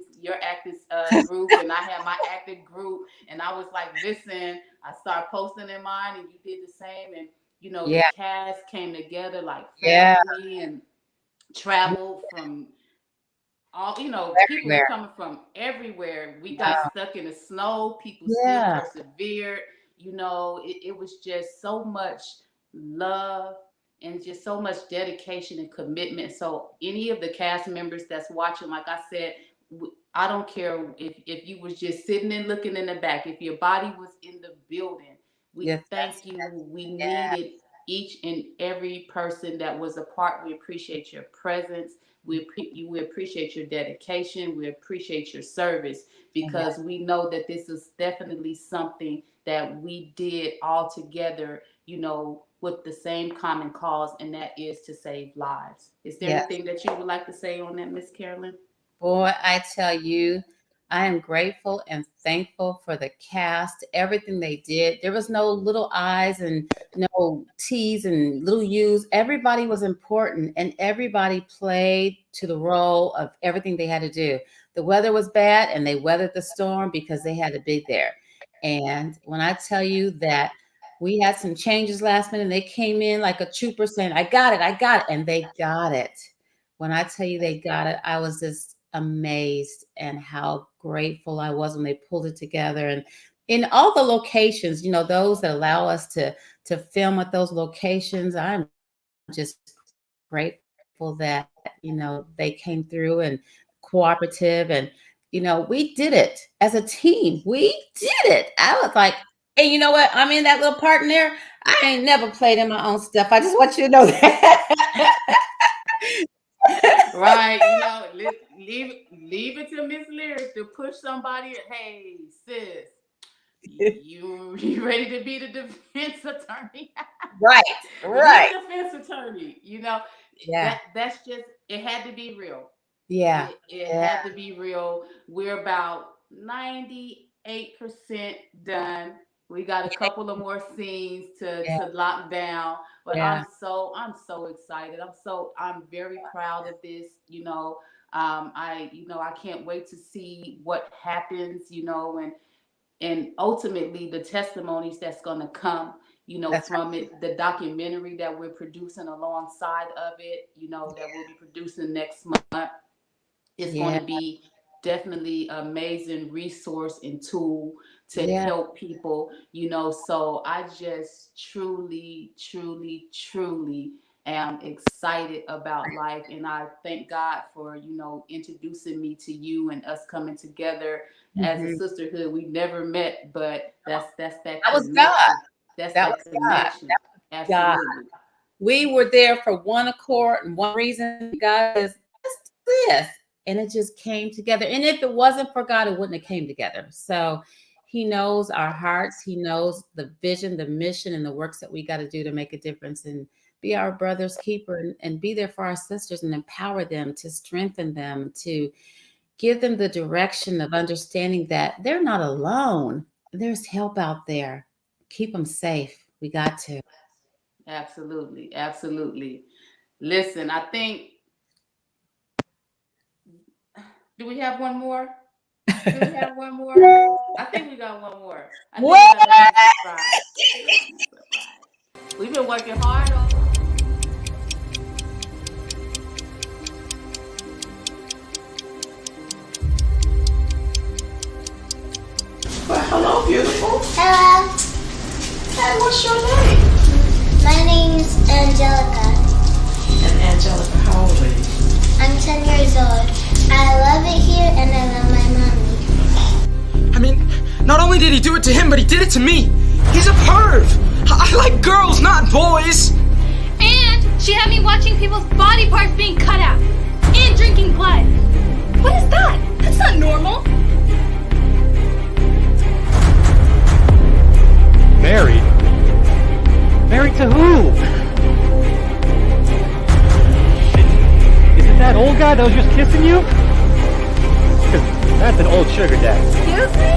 group, and I had my acting group, and I was like, listen, I started posting in mine, and you did the same. And the cast came together like family and traveled from all, people were coming from everywhere. We got stuck in the snow. People still persevered. It was just so much love and just so much dedication and commitment. So any of the cast members that's watching, like I said, I don't care if you was just sitting and looking in the back, if your body was in the building, we thank you. We needed each and every person that was a part. We appreciate your presence. We appreciate your dedication. We appreciate your service, because we know that this is definitely something that we did all together, with the same common cause, and that is to save lives. Is there anything that you would like to say on that, Miss CAROLYN? Boy, I tell you, I am grateful and thankful for the cast, everything they did. There was no little I's and no T's and little U's. Everybody was important and everybody played to the role of everything they had to do. The weather was bad and they weathered the storm because they had to be there. And when I tell you that we had some changes last minute, and they came in like a trooper saying, I got it. And they got it. When I tell you they got it, I was just amazed and how grateful I was when they pulled it together. And in all the locations, those that allow us to film at those locations, I'm just grateful that, they came through and cooperative, and, we did it as a team. We did it. I was like, hey, you know what? I'm in that little part in there. I ain't never played in my own stuff. I just want you to know that. Right, leave it to Miss Lyrik to push somebody. Hey, sis, you ready to be the defense attorney? Right. The defense attorney. That's just, it had to be real. Yeah. It had to be real. We're about 98% done. We got a couple of more scenes to lock down, But Yeah. I'm so excited. I'm very proud of this. I can't wait to see what happens. And ultimately the testimonies that's going to come, from it, the documentary that we're producing alongside of it, that we'll be producing next month. It's going to be definitely amazing resource and tool to help people, so I just truly, truly, truly am excited about life. And I thank God for, introducing me to you and us coming together as a sisterhood. We never met, but that's that That was God. connection. That's That that was God. connection. That was God. Absolutely. We were there for one accord and one reason. God is this. And it just came together. And if it wasn't for God, it wouldn't have came together. So he knows our hearts. He knows the vision, the mission, and the works that we got to do to make a difference and be our brother's keeper and be there for our sisters and empower them, to strengthen them, to give them the direction of understanding that they're not alone. There's help out there. Keep them safe. We got to. Absolutely. Absolutely. Listen, I think, do we have one more? Do we have one more? I think we got one more. I think we got another surprise. We've been working hard on. Well, hello, beautiful. Hello. Hey, what's your name? My name's Angelica. And Angelica, how old are you? I'm 10 years old. I love it here and I love my mommy. I mean, not only did he do it to him, but he did it to me. He's a perv. I like girls, not boys. And she had me watching people's body parts being cut out and drinking blood. What is that? That's not normal. Married? Married to who? Is it that old guy that was just kissing you? Because that's an old sugar daddy. Excuse me?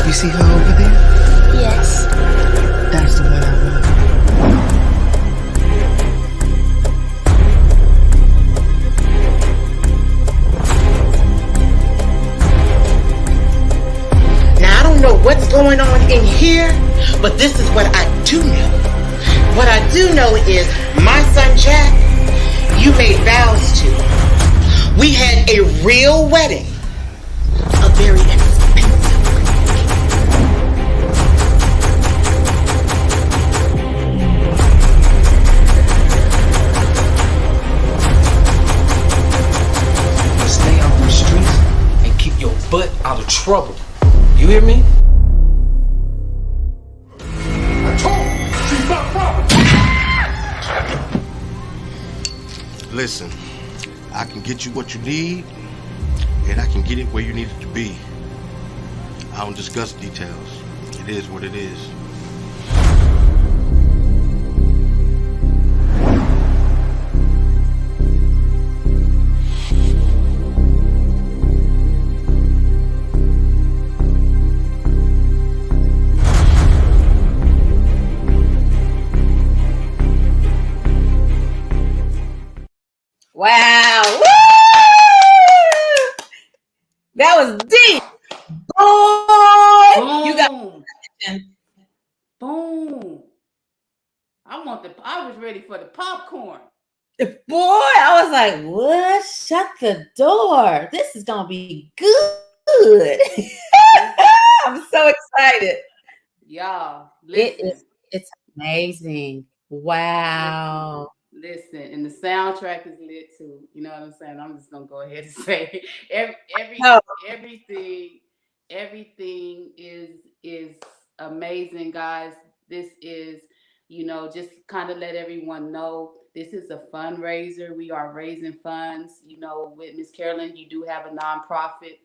You see her over there? Yes. That's the one I want. Now, I don't know what's going on in here, but this is what I do know. What I do know is my son Jack, you made vows to. We had a real wedding. A very expensive one. Stay out the streets and keep your butt out of trouble. You hear me? I told you, she's not proper. Listen, I can get you what you need, and I can get it where you need it to be. I don't discuss details. It is what it is. Wow. Woo! That was deep. Boy, you got boom. I was ready for the popcorn. Boy, I was like, what? Shut the door. This is gonna be good. I'm so excited. Y'all, listen. It's amazing. Wow. Listen, and the soundtrack is lit too. You know what I'm saying? I'm just gonna go ahead and say everything is amazing, guys. This is, just kind of let everyone know this is a fundraiser. We are raising funds. With Miss Carolyn, you do have a nonprofit.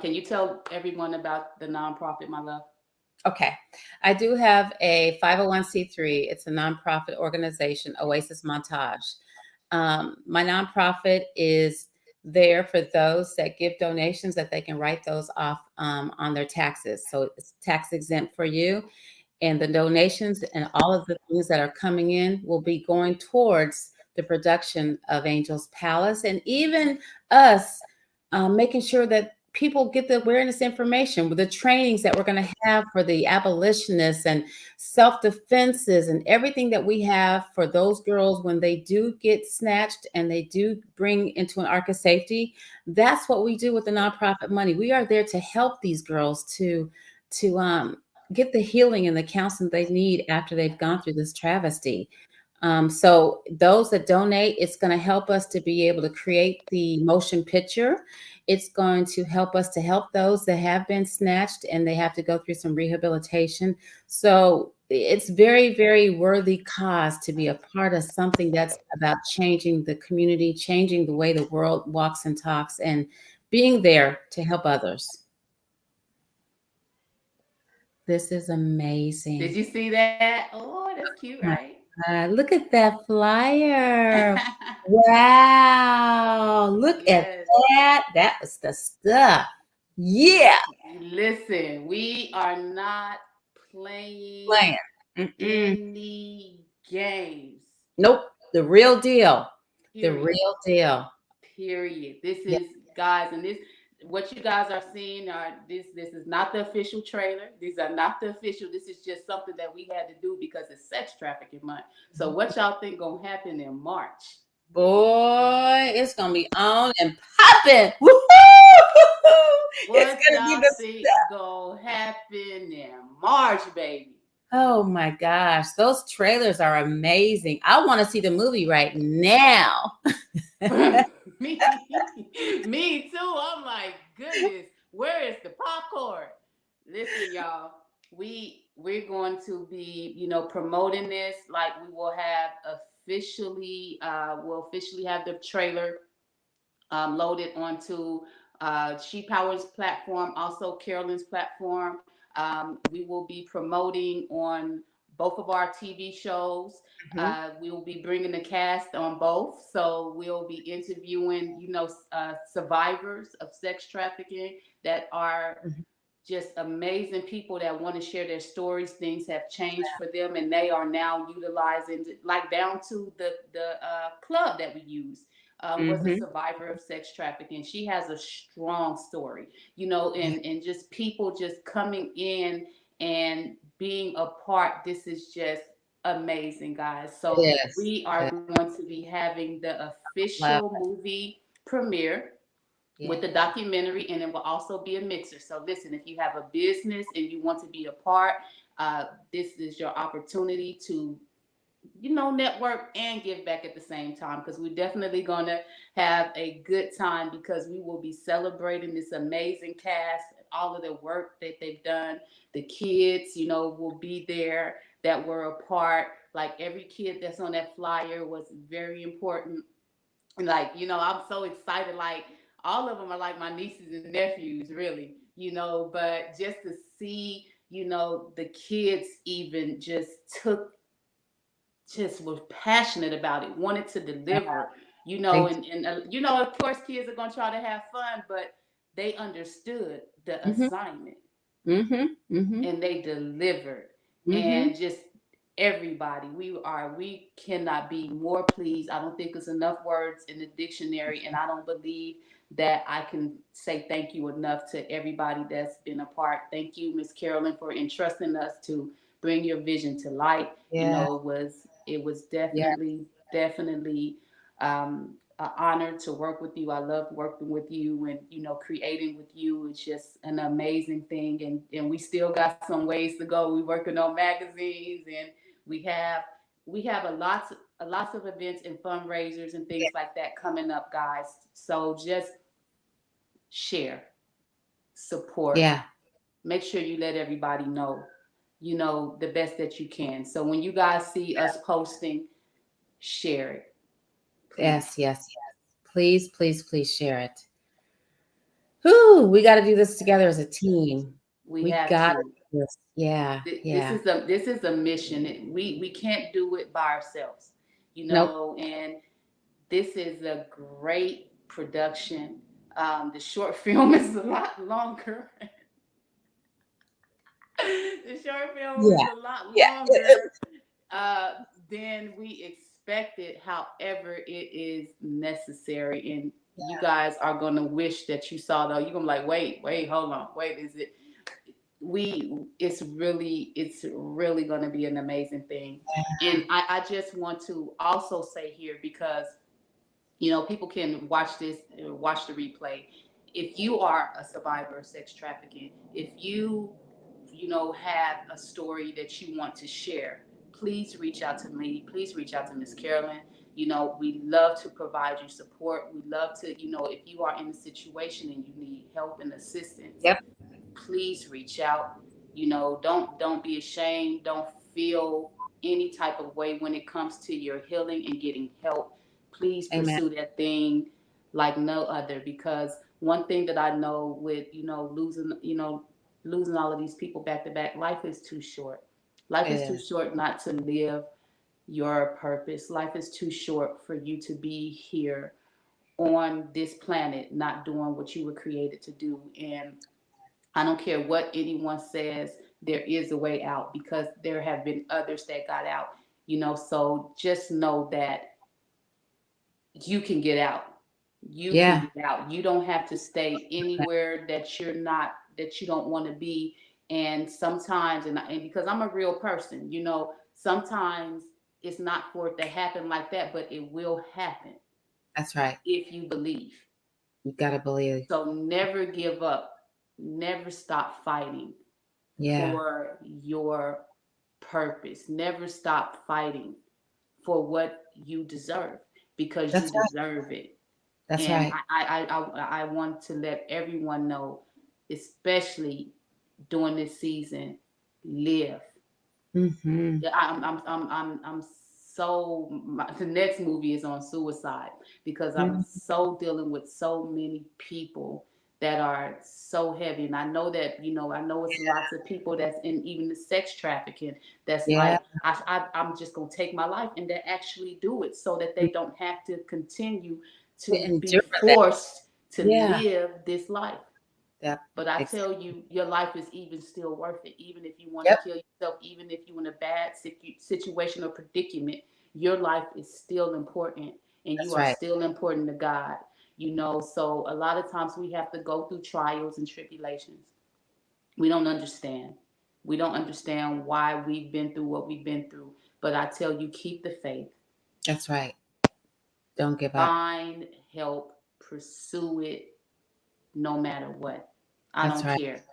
Can you tell everyone about the nonprofit, my love? Okay. I do have a 501c3. It's a nonprofit organization, Oasis Montage. My nonprofit is there for those that give donations, that they can write those off on their taxes. So it's tax exempt for you. And the donations and all of the things that are coming in will be going towards the production of Angel's Palace, and even us making sure that people get the awareness information with the trainings that we're going to have for the abolitionists and self-defenses and everything that we have for those girls when they do get snatched and they do bring into an ark of safety. That's what we do with the nonprofit money. We are there to help these girls to get the healing and the counseling they need after they've gone through this travesty. So those that donate, it's going to help us to be able to create the motion picture. It's going to help us to help those that have been snatched and they have to go through some rehabilitation. So it's very, very worthy cause to be a part of something that's about changing the community, changing the way the world walks and talks, and being there to help others. This is amazing. Did you see that? Oh, that's cute, right? Look at that flyer. Wow. Look at that. That was the stuff. Yeah. Listen, we are not playing any games. Nope. The real deal. Period. The real deal. Period. This is, guys, and this, what you guys are seeing are this is not the official trailer. These are not the official. This is just something that we had to do because it's sex trafficking month. So what y'all think gonna happen in March? Boy, it's gonna be on and popping. Woo-hoo! What y'all think gonna happen in March, baby? Oh my gosh, those trailers are amazing. I want to see the movie right now. Me too. I'm like, goodness, where is the popcorn? Listen, y'all, we're going to be, promoting this. Like, we will have we'll officially have the trailer loaded onto ShePower's platform, also CAROLYN's platform. We will be promoting on both of our TV shows. We will be bringing the cast on both. So we'll be interviewing, survivors of sex trafficking that are just amazing people that want to share their stories. Things have changed for them, and they are now utilizing, like down to the club that we use. Was a survivor of sex trafficking. She has a strong story, and just people just coming in and being a part. This is just amazing, guys. So we are going to be having the official movie premiere with the documentary, and it will also be a mixer. So listen, if you have a business and you want to be a part, this is your opportunity to network and give back at the same time, because we're definitely going to have a good time, because we will be celebrating this amazing cast, all of the work that they've done. The kids, will be there that were a part. Like, every kid that's on that flyer was very important. Like, I'm so excited. Like, all of them are like my nieces and nephews, really, but just to see, the kids even just was passionate about it, wanted to deliver, and of course kids are going to try to have fun, but they understood the assignment and they delivered. And just everybody, we cannot be more pleased. I don't think there's enough words in the dictionary, and I don't believe that I can say thank you enough to everybody that's been a part. Thank you, Miss CAROLYN, for entrusting us to bring your vision to light. It was definitely an honor to work with you. I loved working with you, and creating with you. It's just an amazing thing, and we still got some ways to go. We're working on magazines, and we have a lots of events and fundraisers and things like that coming up, guys. So just share, support. Make sure you let everybody know, the best that you can. So when you guys see us posting, share it. Please. Yes. Please share it. Whew, we got to do this together as a team. We got to do this. This is a mission. We can't do it by ourselves, and this is a great production. The short film is a lot longer. The short film is a lot longer than we expected. However, it is necessary, and you guys are gonna wish that you saw though. You're gonna be like, wait, hold on, wait, is it? It's really gonna be an amazing thing. And I just want to also say here, because people can watch this, watch the replay. If you are a survivor of sex trafficking, if have a story that you want to share, please reach out to me. Please reach out to Miss Carolyn. We love to provide you support. We love to, if you are in a situation and you need help and assistance, please reach out. Don't be ashamed. Don't feel any type of way when it comes to your healing and getting help. Please pursue that thing like no other, because one thing that I know with losing all of these people back to back, life is too short. Life is too short not to live your purpose. Life is too short for you to be here on this planet not doing what you were created to do. And I don't care what anyone says, there is a way out, because there have been others that got out, so just know that you can get out. You can get out. You don't have to stay anywhere that you don't want to be. And sometimes, and because I'm a real person, sometimes it's not for it to happen like that, but it will happen. That's right. If you believe. You gotta believe. So never give up. Never stop fighting for your purpose. Never stop fighting for what you deserve, because you deserve it. That's and right. I want to let everyone know, especially during this season, live. Mm-hmm. I'm so the next movie is on suicide, because I'm so dealing with so many people that are so heavy. And I know that, I know it's lots of people that's in even the sex trafficking that's like, I'm just going to take my life, and they actually do it so that they don't have to continue to be forced to live this life. But I tell you, your life is even still worth it. Even if you want to kill yourself, even if you're in a bad situation or predicament, your life is still important, and you are still important to God. So a lot of times we have to go through trials and tribulations. We don't understand. We don't understand why we've been through what we've been through. But I tell you, keep the faith. That's right. Don't give up. Find help. Pursue it no matter what. I don't care.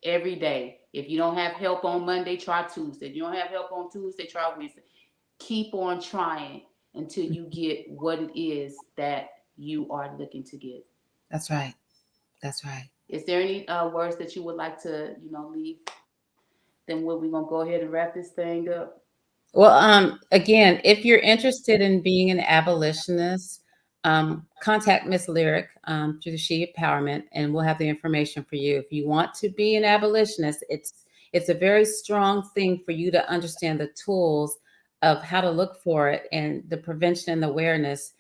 Every day. If you don't have help on Monday, try Tuesday. If you don't have help on Tuesday, try Wednesday. Keep on trying until you get what it is that you are looking to get. That's right. That's right. Is there any words that you would like to, leave? Then we're going to go ahead and wrap this thing up. Well, again, if you're interested in being an abolitionist, contact Miss Lyrik through the SHEPOWERMENT, and we'll have the information for you. If you want to be an abolitionist, it's a very strong thing for you to understand the tools of how to look for it, and the prevention and the awareness.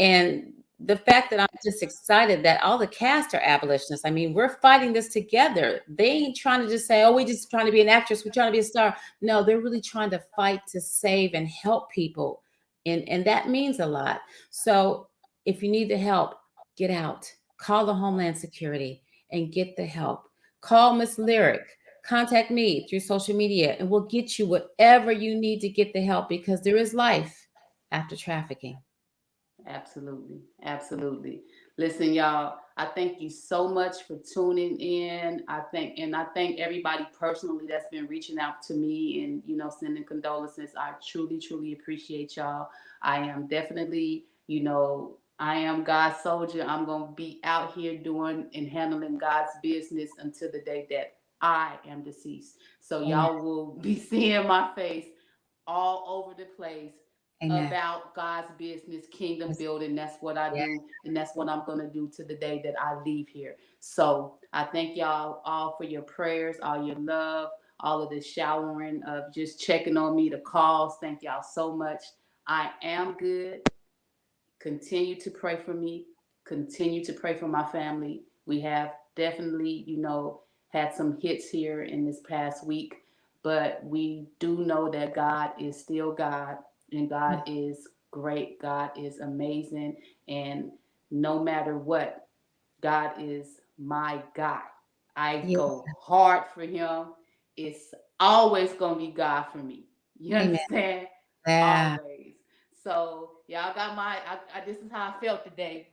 And the fact that I'm just excited that all the cast are abolitionists. I mean, we're fighting this together. They ain't trying to just say, oh, we just trying to be an actress, we're trying to be a star. No, they're really trying to fight to save and help people. And that means a lot. So if you need the help, get out. Call the Homeland Security and get the help. Call Miss Lyrik. Contact me through social media, and we'll get you whatever you need to get the help, because there is life after trafficking. Absolutely. Absolutely. Listen, y'all, I thank you so much for tuning in. I thank everybody personally that's been reaching out to me and, sending condolences. I truly, truly appreciate y'all. I am definitely, I am God's soldier. I'm going to be out here doing and handling God's business until the day that I am deceased. So y'all will be seeing my face all over the place. Amen. About God's business, kingdom building. That's what I do, and that's what I'm going to do to the day that I leave here. So I thank y'all all for your prayers, all your love, all of the showering of just checking on me, the calls. Thank y'all so much. I am good. Continue to pray for me. continue to pray for my family. We have definitely, had some hits here in this past week, but we do know that God is still God, and God is great. God is amazing, and no matter what, God is my God. I go hard for him. It's always going to be God for me. You understand? Yeah. Always. So y'all got this is how I felt today.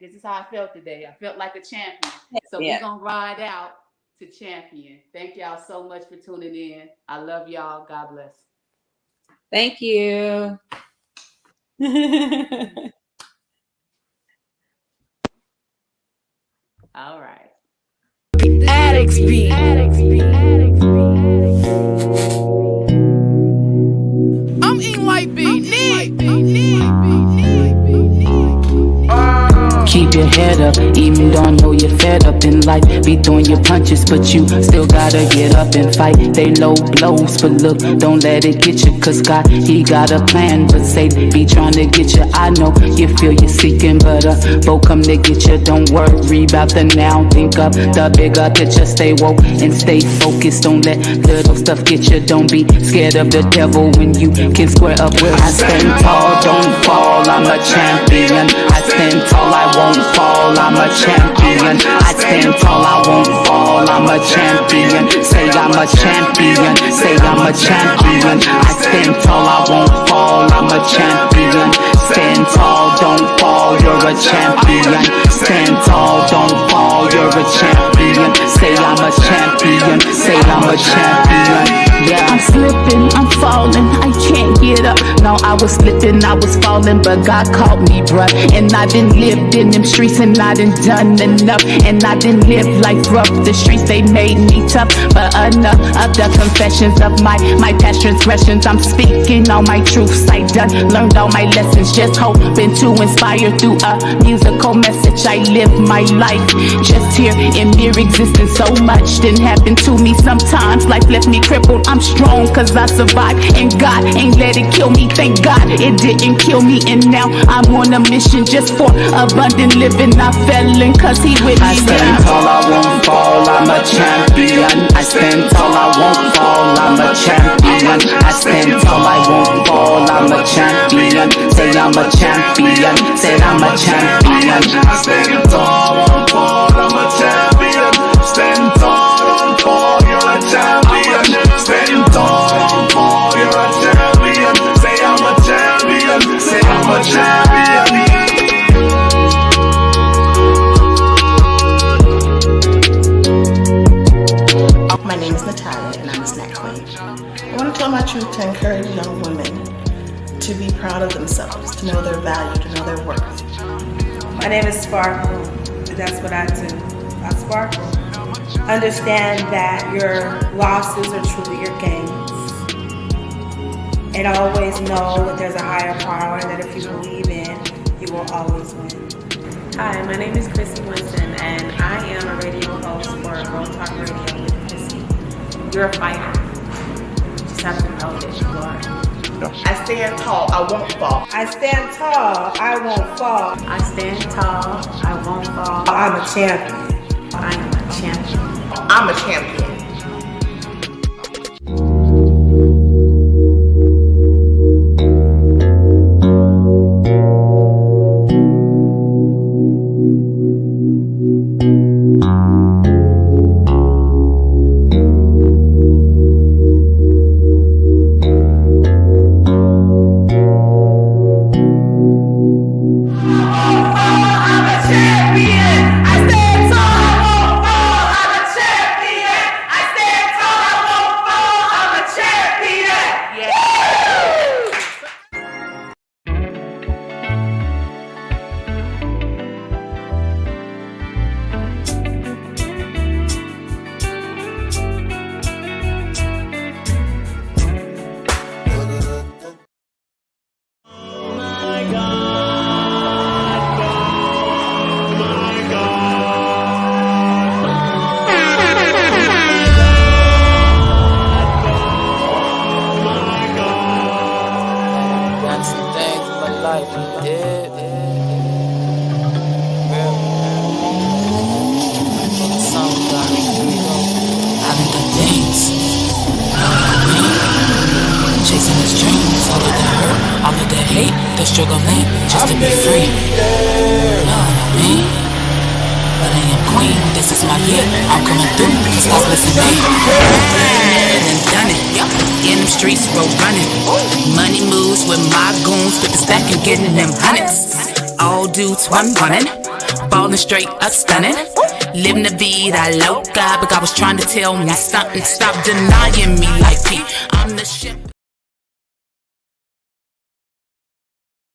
I felt like a champion. So we're going to ride out to champion. Thank y'all so much for tuning in. I love y'all. God bless. Thank you. All right. Addicts beat. I'm eating white beat. Keep your head up, even though I know you're fed up in life. Be throwing your punches, but you still gotta get up and fight. They low blows, but look, don't let it get you. Cause God, he got a plan, but say be trying to get you. I know you feel you're seeking, but both come to get you. Don't worry about the now, think up the bigger picture. Stay woke and stay focused. Don't let little stuff get you. Don't be scared of the devil when you can square up where I stand tall. Don't fall, I'm a champion. I stand tall, I won't fall, I'm a champion. I stand tall, I won't fall, I'm a champion. Say I'm a champion, say I'm a champion. I stand tall, I won't fall, I'm a champion. Stand tall, don't fall, you're a champion. Stand tall, don't fall, you're a champion. Say I'm a champion, say I'm a champion. Yeah, I'm slipping, I'm falling, I can't get up. No, I was slipping, I was falling, but God caught me, bruh. And I done lived in them streets, and I done enough. And I done lived life rough. The streets, they made me tough, but enough of the confessions of my past transgressions. I'm speaking all my truths, I done learned all my lessons. Just hoping to inspire through a musical message. I live my life just here in mere existence. So much didn't happen to me. Sometimes life left me crippled. I'm strong cause I survived, and God ain't let it kill me. Thank God it didn't kill me. And now I'm on a mission just for abundant living. I fell in cause he with me. I stand tall, I won't fall, I'm a champion. I stand tall, I won't fall, I'm a champion. I stand tall, I won't fall, I'm a champion. Say I'm a champion, say I'm a champion. I stand tall, I won't fall, I'm a champion. Stand tall, don't fall, you're a champion. Stand tall, don't fall, you're a champion. Say I'm a champion, say I'm a champion. My name is Natalia, and I'm a snack queen. I want to tell my truth to encourage young women to be proud of themselves, to know their value, to know their worth. My name is Sparkle, and that's what I do. I sparkle. Understand that your losses are truly your gains. And always know that there's a higher power, and that if you believe in, you will always win. Hi, my name is Chrissy Winston, and I am a radio host for Girl Talk Radio with Chrissy. You're a fighter. You just have to know that you are. I stand tall, I won't fall. I stand tall, I won't fall. I stand tall, I won't fall. I'm a champion. I am a champion. I'm a champion. struggling just to be free. Know what I mean? But I am queen, this is my year. I'm coming through, cause God's blessing me. And done it, in the streets, road running. Money moves with my goons, with the stack and getting them hundreds. All dudes, one running. Ballin' straight up stunning. Living the vida loca, but God was trying to tell me something. Stop denying me like P. I'm the ship.